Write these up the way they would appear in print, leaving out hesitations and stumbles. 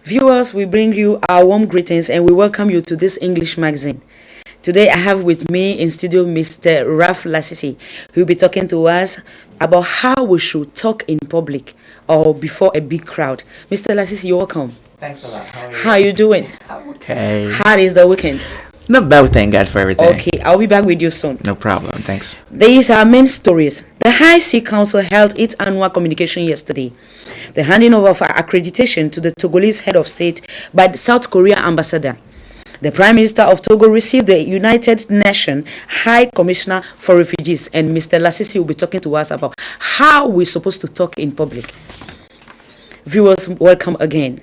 Viewers, we bring you our warm greetings and we welcome you to this English magazine. Today I have with me in studio Mr. Ralph Lasisi, who will be talking to us about how we should talk in public or before a big crowd. Mr. Lasisi, you're welcome. Thanks a lot. How are you doing? Okay. How is the weekend? Not bad, thank God for everything. Okay, I'll be back with you soon. No problem, thanks. These are main stories. The High Sea Council held its annual communication yesterday. The handing over of accreditation to the Togolese head of state by the South Korea ambassador. The Prime Minister of Togo received the United Nations High Commissioner for Refugees, and Mr. Lasisi will be talking to us about how we're supposed to talk in public. Viewers, welcome again.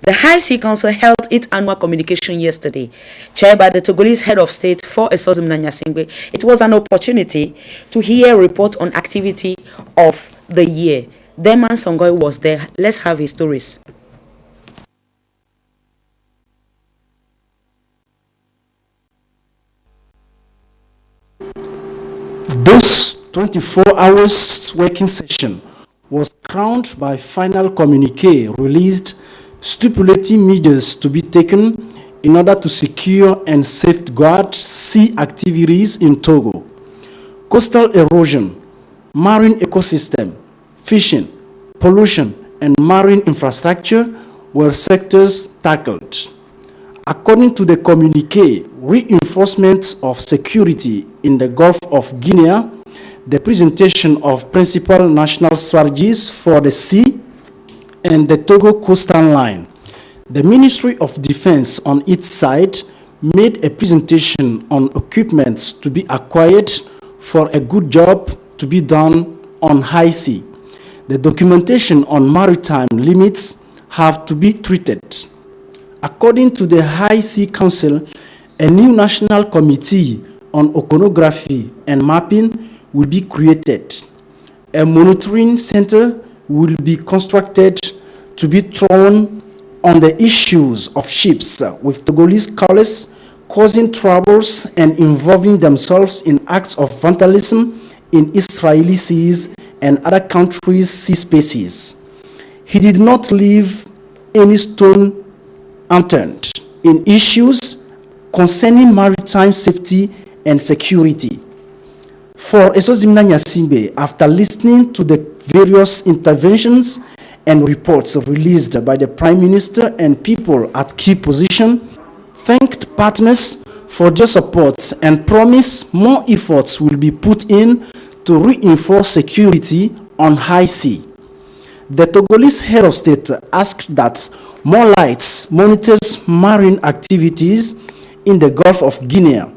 The High Sea Council held its annual communication yesterday, chaired by the Togolese head of state for Esozim Nanyasingbe. It was an opportunity to hear a report on activity of the year. Deman Songoy was there. Let's have his stories. This 24 hours working session was crowned by final communique released stipulating measures to be taken in order to secure and safeguard sea activities in Togo. Coastal erosion, marine ecosystem, fishing, pollution, and marine infrastructure were sectors tackled. According to the communique, reinforcement of security in the Gulf of Guinea, the presentation of principal national strategies for the sea, and the Togo coastal line. The Ministry of Defense on its side made a presentation on equipments to be acquired for a good job to be done on high sea. The documentation on maritime limits have to be treated. According to the High Sea Council, a new national committee on oceanography and mapping will be created. A monitoring center will be constructed to be thrown on the issues of ships with Togolese colors causing troubles and involving themselves in acts of vandalism in Israeli seas and other countries' sea spaces. He did not leave any stone unturned in issues concerning maritime safety and security. For Esozim Nanyasingbe, after listening to the various interventions and reports released by the Prime Minister and people at key positions, thanked partners for their support and promised more efforts will be put in to reinforce security on high sea. The Togolese head of state asked that more lights monitors marine activities in the Gulf of Guinea.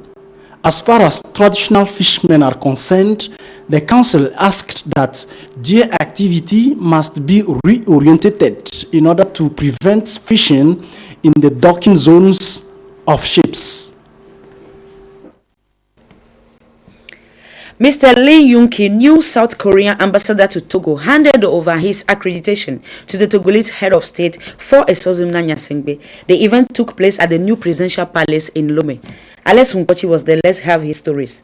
As far as traditional fishermen are concerned, the council asked that their activity must be reoriented in order to prevent fishing in the docking zones of ships. Mr. Lee Yun-ki, new South Korean ambassador to Togo, handed over his accreditation to the Togolese head of state for Esozim Nanyasingbe. The event took place at the new presidential palace in Lome. Alex Hunkochi was there. Let's have his stories.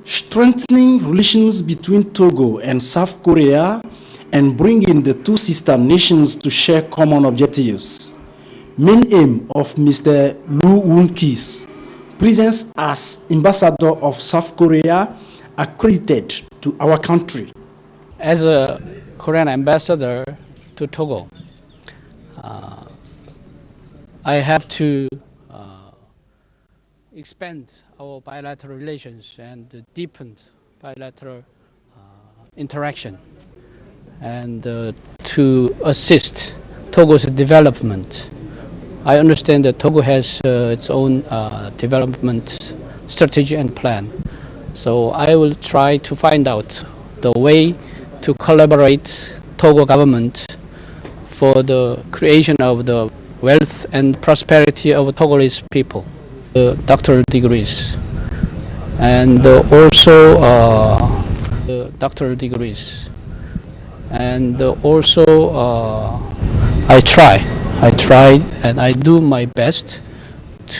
Strengthening relations between Togo and South Korea and bringing the two sister nations to share common objectives. Main aim of Mr. Lee Yun-ki's presence as ambassador of South Korea accredited to our country. As a Korean ambassador to Togo, I have to expand our bilateral relations and deepen bilateral interaction and to assist Togo's development. I understand that Togo has its own development strategy and plan. So I will try to find out the way to collaborate Togo government for the creation of the wealth and prosperity of Togolese people. Doctoral degrees and also doctoral degrees and also I try and I do my best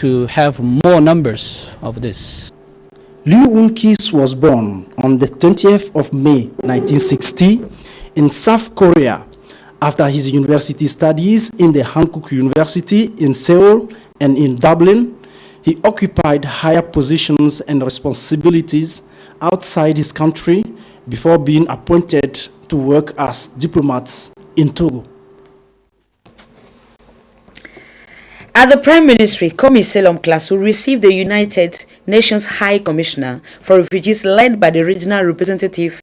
to have more numbers of this. Liu Woon-kis was born on the 20th of May 1960 in South Korea after his university studies in the Hankook University in Seoul and in Dublin. He occupied higher positions and responsibilities outside his country before being appointed to work as diplomats in Togo. At the Prime Ministry, Komi Selom Klasu received the United Nations High Commissioner for Refugees led by the regional representative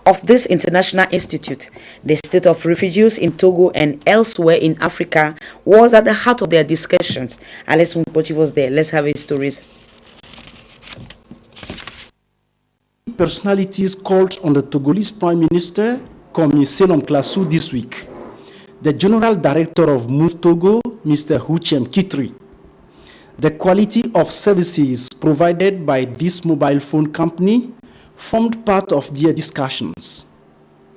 of this international institute. The state of refugees in Togo and elsewhere in Africa was at the heart of their discussions. Alice Mpochi was there. Let's have his stories. Personalities called on the Togolese Prime Minister, Komi Selom Klasu, this week. The General Director of Move Togo, Mr. Huchem Kitri. The quality of services provided by this mobile phone company formed part of their discussions.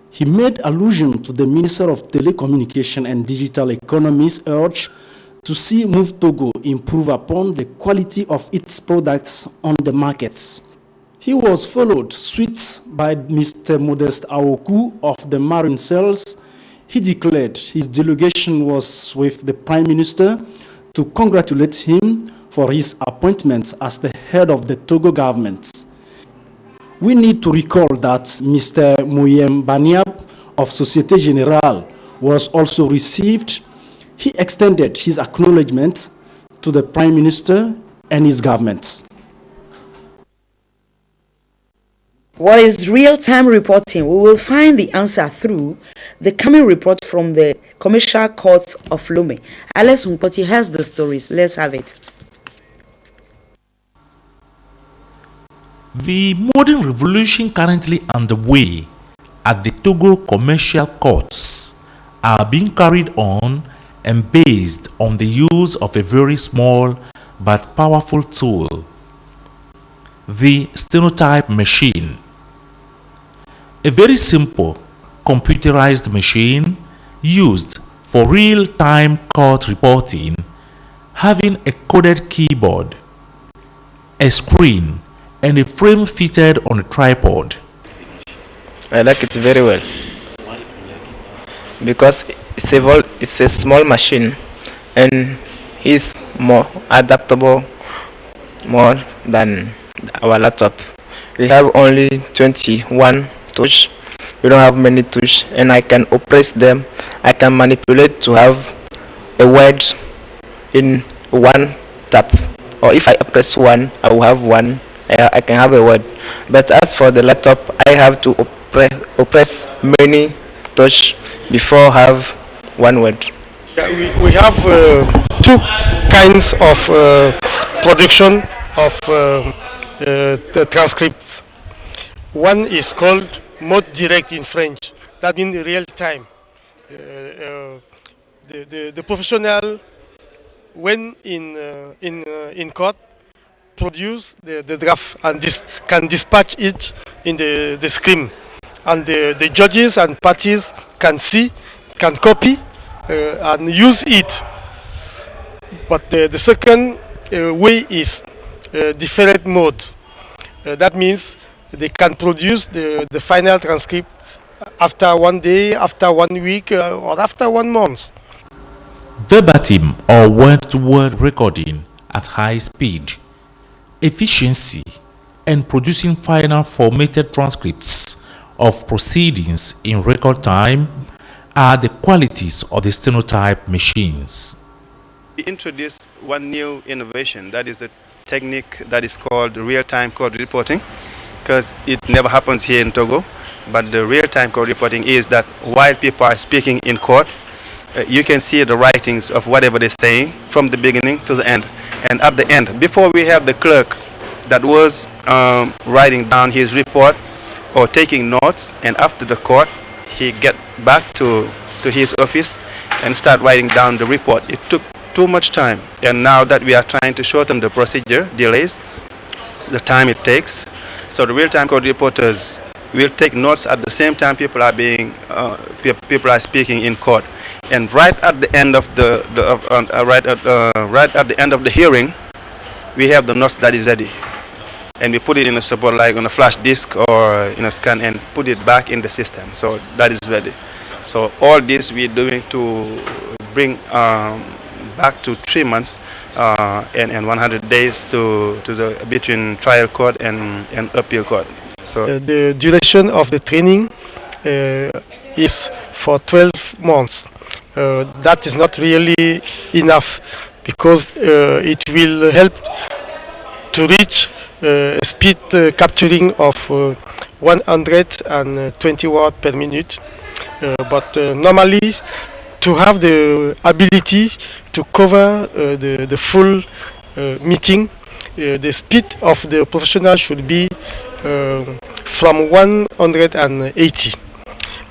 He made allusion to the Minister of Telecommunication and Digital Economy's urge to see Move Togo improve upon the quality of its products on the markets. He was followed suit by Mr. Modest Aoku of the Marine Cells. He declared his delegation was with the Prime Minister to congratulate him for his appointment as the head of the Togo government. We need to recall that Mr. Mouyem Baniab of Société Générale was also received. He extended his acknowledgement to the Prime Minister and his government. What is real-time reporting? We will find the answer through the coming report from the Commercial Court of Lome. Alice Mpoti has the stories. Let's have it. The modern revolution currently underway at the Togo commercial courts are being carried on and based on the use of a very small but powerful tool, the stenotype machine. A very simple computerized machine used for real-time court reporting, having a coded keyboard, a screen, and a frame fitted on a tripod. I like it very well because it's a small machine and it's more adaptable more than our laptop. We have only 21 touch. We don't have many touch, and I can oppress them. I can manipulate to have a word in one tap, or if I press one, I will have one. I can have a word. But as for the laptop, I have to oppress many touch before have one word. We have two kinds of production of the transcripts. One is called mode direct in French. That means real time. The professional, when in court, produce the draft and can dispatch it in the screen, and the judges and parties can see, can copy and use it. But the second way is different mode. That means they can produce the final transcript after 1 day, after 1 week, or after 1 month. Verbatim or word-to-word recording at high speed, efficiency, and producing final formatted transcripts of proceedings in record time are the qualities of the stenotype machines. We introduced one new innovation, that is a technique that is called real-time court reporting, because it never happens here in Togo. But the real-time court reporting is that while people are speaking in court, you can see the writings of whatever they're saying from the beginning to the end. And at the end, before we have the clerk that was writing down his report or taking notes, and after the court, he get back to his office and start writing down the report. It took too much time. And now that we are trying to shorten the procedure, delays, the time it takes, so the real-time court reporters will take notes at the same time people are speaking in court, and right at the end of right at the end of the hearing, we have the notes that is ready. and we put it in a support like on a flash disk or in a scan and put it back in the system. So that is ready. So all this we're doing to bring back to 3 months and 100 days to the between trial court and appeal court. So The duration of the training is for 12 months. That is not really enough because it will help to reach speed capturing of 120 words per minute. But normally, to have the ability to cover the full meeting, the speed of the professional should be from 180.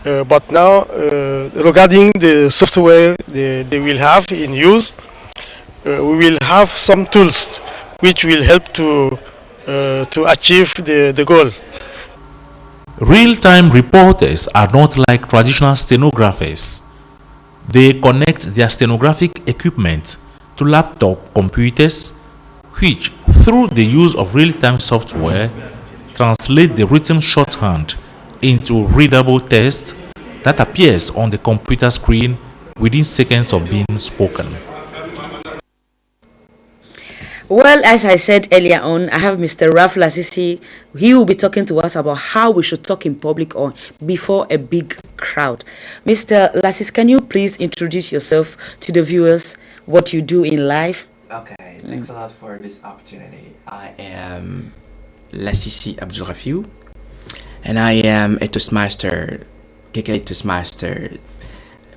But now, regarding the software they will have in use, we will have some tools which will help to achieve the goal. Real-time reporters are not like traditional stenographers. They connect their stenographic equipment to laptop computers, which, through the use of real-time software, translate the written shorthand into readable text that appears on the computer screen within seconds of being spoken. Well, as I said earlier on, I have Mr. Ralph Lasisi. He will be talking to us about how we should talk in public or before a big crowd. Mr. Lasisi, can you please introduce yourself to the viewers, what you do in life? Okay, thanks a lot for this opportunity. I am Lasisi Abdul Rafiu, and I am a Toastmaster, KK Toastmaster,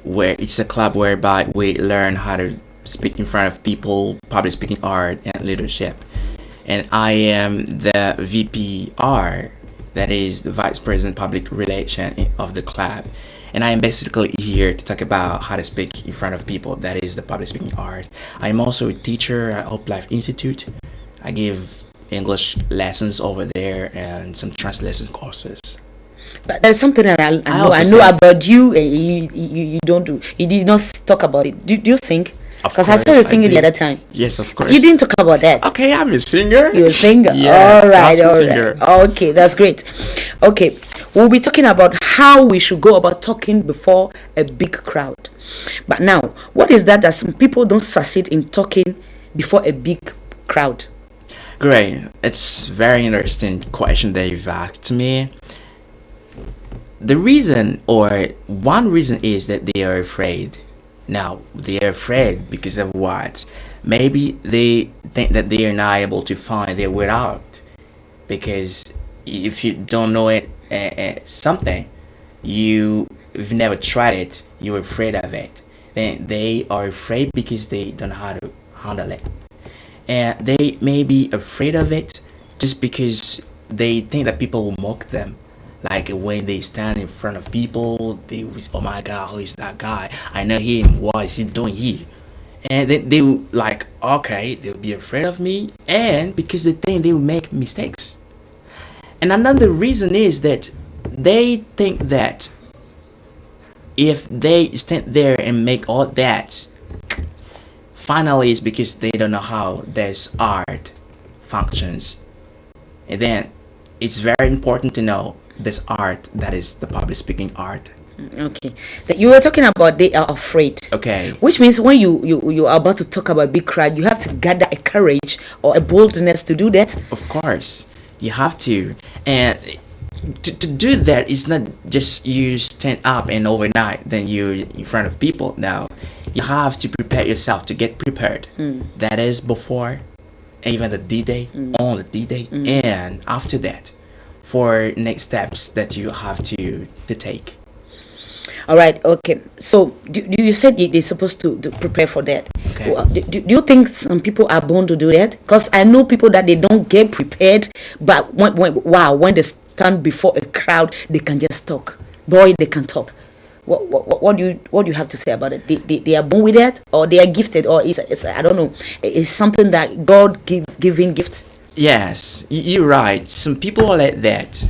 where it's a club whereby we learn how to speak in front of people, public speaking art, and leadership. And I am the VPR, that is the Vice President Public Relation of the club. And I am basically here to talk about how to speak in front of people, that is the public speaking art. I am also a teacher at Hope Life Institute. I give English lessons over there and some translation courses. But there's something that I know about you. You don't do. You did not talk about it. Do you sing? Because I saw you singing the other time. Yes, of course. You didn't talk about that. Okay, I'm a singer. You're a singer. Yes, all right, gospel all singer. right. Okay, that's great. Okay, we'll be talking about how we should go about talking before a big crowd. But now, what is that some people don't succeed in talking before a big crowd? Great. It's very interesting question that you've asked me. The reason, or one reason, is that they are afraid. Now, they are afraid because of what? Maybe they think that they are not able to find their way out. Because if you don't know something, you've never tried it, you're afraid of it. Then they are afraid because they don't know how to handle it. And they may be afraid of it just because they think that people will mock them. Like when they stand in front of people, they will, oh my God, who is that guy? I know him. What is he doing here? And then they will like, okay, they'll be afraid of me, and because they think they will make mistakes. And another reason is that they think that if they stand there and make all that, finally it's because they don't know how this art functions. And then it's very important to know this art, that is the public speaking art. Okay, that you were talking about they are afraid. Okay. Which means when you are about to talk about big crowd, you have to gather a courage or a boldness to do that. Of course, you have to. And to do that, it's not just you stand up and overnight then you're in front of people. Now you have to prepare yourself to get prepared. That is before even the D-Day, on the D-Day, and after that, for next steps that you have to take. All right, okay. So do you said they're supposed to prepare for that? Okay. Well, do you think some people are born to do that? Because I know people that they don't get prepared, but when they stand before a crowd, they can just talk. Boy, they can talk. What do you have to say about it? They are born with that, or they are gifted, or it's I don't know. It's something that God giving gifts. Yes, you're right. Some people are like that.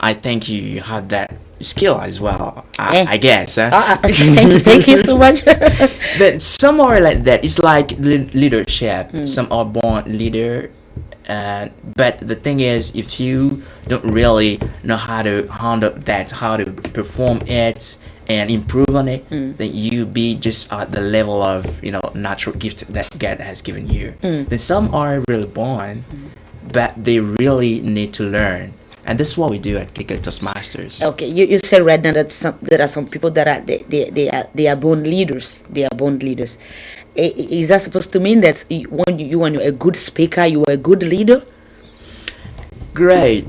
I think you have that skill as well. I guess. Thank you so much. Then some are like that. It's like leadership. Some are born leader, But the thing is, if you don't really know how to handle that, how to perform it and improve on it, then you be just at the level of natural gift that God has given you. Then some are really born, but they really need to learn. And this is what we do at Kicker Toastmasters. Okay, you said right now that there are some people that are they are born leaders. They are born leaders. Is that supposed to mean that when you're a good speaker, you are a good leader? Great.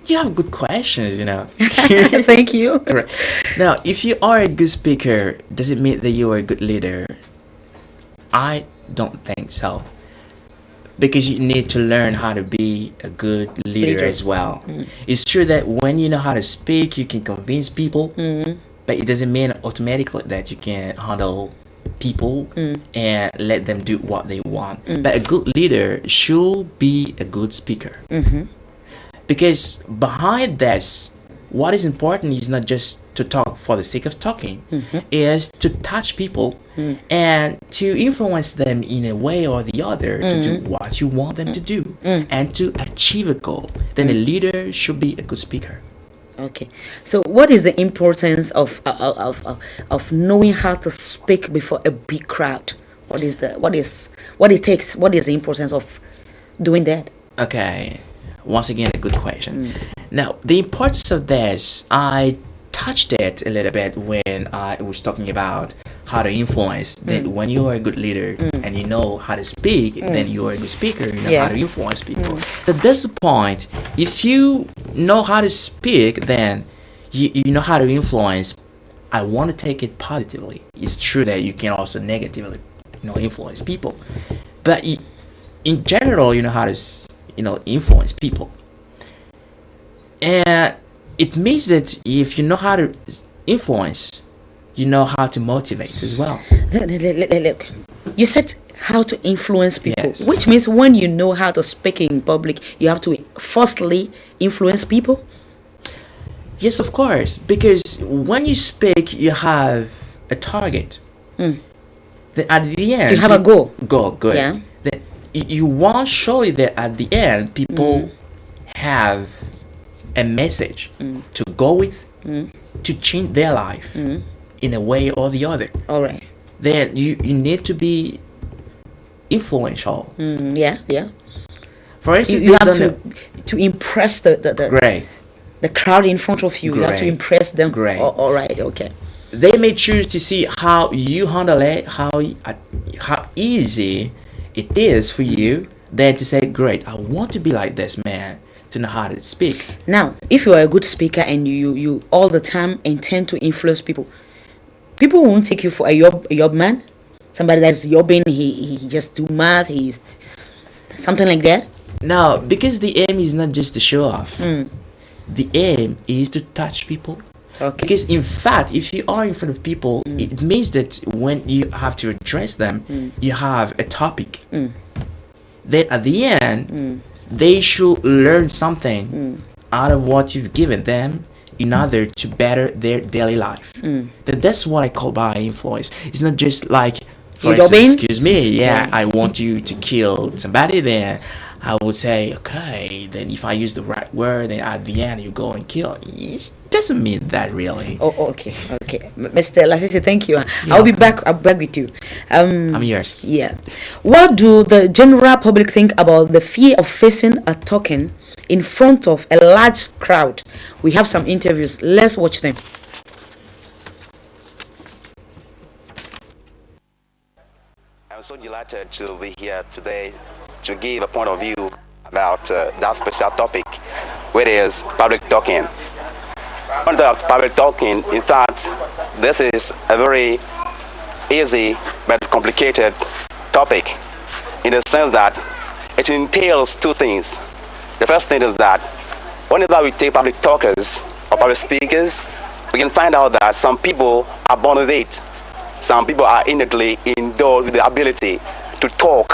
You have good questions, Thank you. Right. Now, if you are a good speaker, does it mean that you are a good leader? I don't think so. Because you need to learn how to be a good leader as well. It's true that when you know how to speak, you can convince people, but it doesn't mean automatically that you can handle people and let them do what they want. But a good leader should be a good speaker. Because behind this, what is important is not just to talk for the sake of talking, is to touch people and to influence them in a way or the other to do what you want them to do and to achieve a goal. Then a leader should be a good speaker. Okay, so what is the importance of knowing how to speak before a big crowd? What is the importance of doing that? Okay, once again, a good question. Now, the importance of this, I touched it a little bit when I was talking about how to influence. That when you are a good leader and you know how to speak, then you are a good speaker. You know how to influence people. At this point, if you know how to speak, then you know how to influence. I want to take it positively. It's true that you can also negatively, influence people, but in general, you know how to, influence people. And it means that if you know how to influence, you know how to motivate as well. Look, you said how to influence people, Yes. which means when you know how to speak in public, you have to firstly influence people. Yes, of course, because when you speak, you have a target. Then at the end, You have a goal. Goal, good. Yeah. Then you want surely that at the end, people have a message to go with, to change their life in a way or the other. All right. Then you need to be influential. Yeah. For instance, You they have don't to impress the Great. the crowd in front of you. You have to Great. impress them. Great. All right. Okay. They may choose to see how you handle it, how easy it is for you, then to say, great, I want to be like this man, to know how to speak. Now, if you are a good speaker and you all the time intend to influence people won't take you for a yob man, somebody that's yobbing. He just do math. He's something like that. Now, because the aim is not just to show off, the aim is to touch people. Okay. Because in fact, if you are in front of people, it means that when you have to address them, you have a topic. Then at the end, they should learn something out of what you've given them in order to better their daily life. Then that's what I call by influence. It's not just like, for You instance, dobbing? excuse me, I want you to kill somebody, then I would say, okay, then if I use the right word, then at the end you go and kill. It doesn't mean that really. Oh, okay. Mr. Lasisi, thank you. I'll be back with you. I'm yours. Yeah. What do the general public think about the fear of facing a talking in front of a large crowd? We have some interviews. Let's watch them. I'm so delighted to be here today to give a point of view about that special topic, which is public talking. Under public talking, in fact, this is a very easy but complicated topic in the sense that it entails two things. The first thing is that whenever we take public talkers or public speakers, we can find out that some people are born with it. Some people are innately endowed with the ability to talk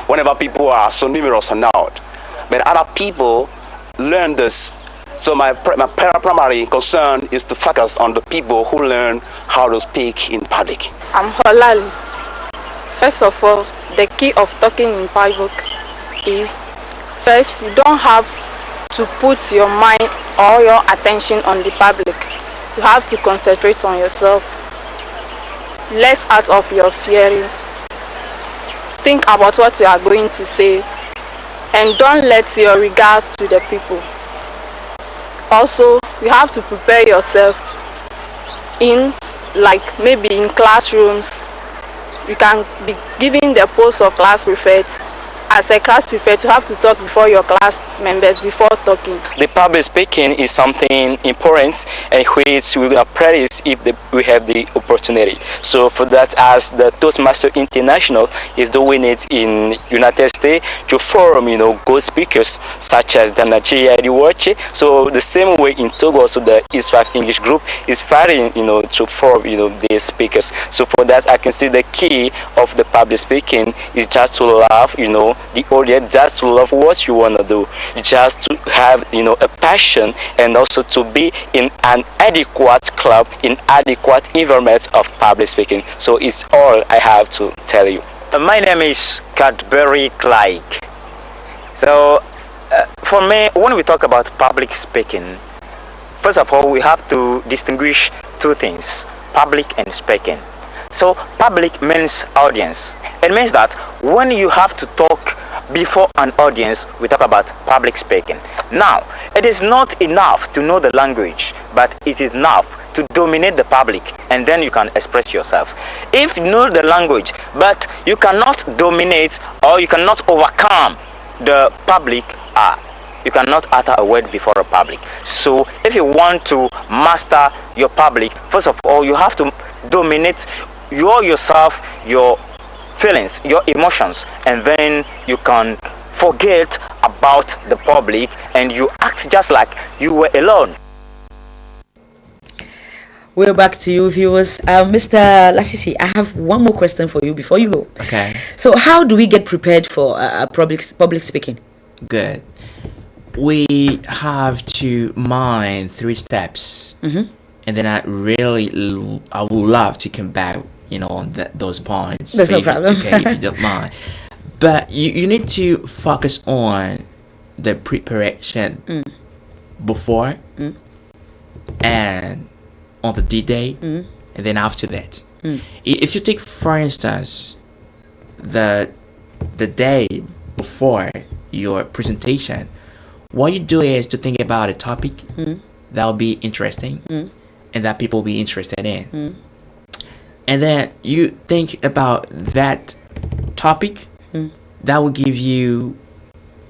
whenever people are so numerous or not. But other people learn this. So my primary concern is to focus on the people who learn how to speak in public. I'm Holali. First of all, the key of talking in public is First, you don't have to put your mind or your attention on the public. You have to concentrate on yourself. Let out of your feelings. Think about what you are going to say, and don't let your regards to the people. Also, you have to prepare yourself in, like maybe in classrooms. You can be given the post of class prefect. As a class prefect, you have to talk before your class members before talking. The public speaking is something important and which we will practice if we have the opportunity. So for that, as the Toastmaster International is doing it in United States to form, good speakers such as the Nigeria Watch. So the same way in Togo, also the ISFAC English group is fighting, to form, the speakers. So for that, I can see the key of the public speaking is just to love, the audience, just to love what you want to do, just to have a passion, and also to be in an adequate club, in adequate environment of public speaking. So it's all I have to tell you. My name is Cadbury Clyde. So for me, when we talk about public speaking, first of all we have to distinguish two things: public and speaking. So public means audience. It means that when you have to talk before an audience, we talk about public speaking. Now, it is not enough to know the language, but it is enough to dominate the public, and then you can express yourself. If you know the language, but you cannot dominate or you cannot overcome the public, you cannot utter a word before a public. So if you want to master your public, first of all, you have to dominate yourself, your feelings, your emotions, and then you can forget about the public and you act just like you were alone. We're back to you, viewers. Mr. Lasisi, I have one more question for you before you go. Okay. So how do we get prepared for public speaking? Good. We have to mind 3 steps. And then I would love to come back, on those points. There's no problem. Okay, if you don't mind. But you need to focus on the preparation before and on the D-Day, and then after that. If you take, for instance, the day before your presentation, what you do is to think about a topic that will be interesting and that people will be interested in. And then you think about that topic that will give you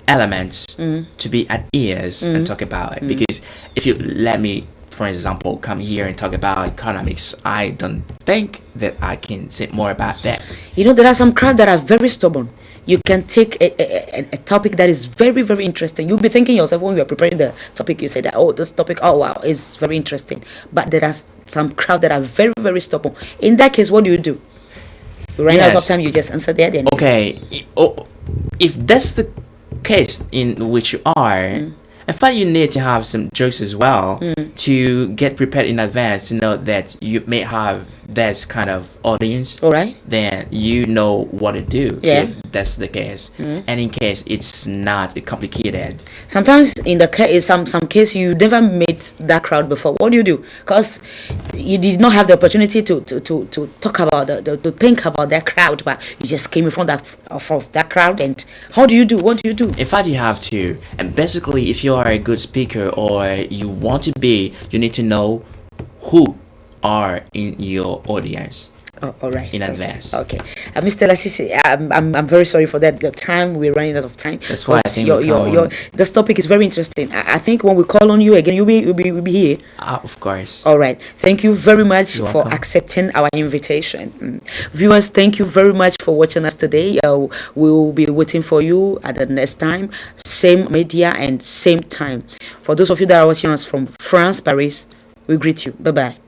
elements to be at ease and talk about it. Because if you let me, for example, come here and talk about economics, I don't think that I can say more about that. There are some crowd that are very stubborn. You can take a topic that is very, very interesting. You'll be thinking yourself when you are preparing the topic, you say that, this topic, wow, is very interesting. But there are some crowd that are very, very stubborn. In that case, what do? You run out of time, you just answer there. Then. Okay. If that's the case in which you are, in fact, you need to have some jokes as well to get prepared in advance to know that you may have this kind of audience. All right. Then you know what to do if that's the case. And in case it's not complicated. Sometimes in the case, some case you never met that crowd before. What do? Because you did not have the opportunity to talk about to think about that crowd, but you just came in front of that crowd. And how do you do? What do you do? In fact, you have to. And basically, if you are a good speaker or you want to be, you need to know who are in your audience. All right. In advance. Okay. Mr. Lasisi, I'm very sorry for that. The time, we're running out of time. That's why I think this topic is very interesting. I think when we call on you again, you'll be here. Of course. All right. Thank you very much You're for welcome. accepting our invitation. Viewers, thank you very much for watching us today. We will be waiting for you at the next time. Same media and same time. For those of you that are watching us from France, Paris, we greet you. Bye-bye.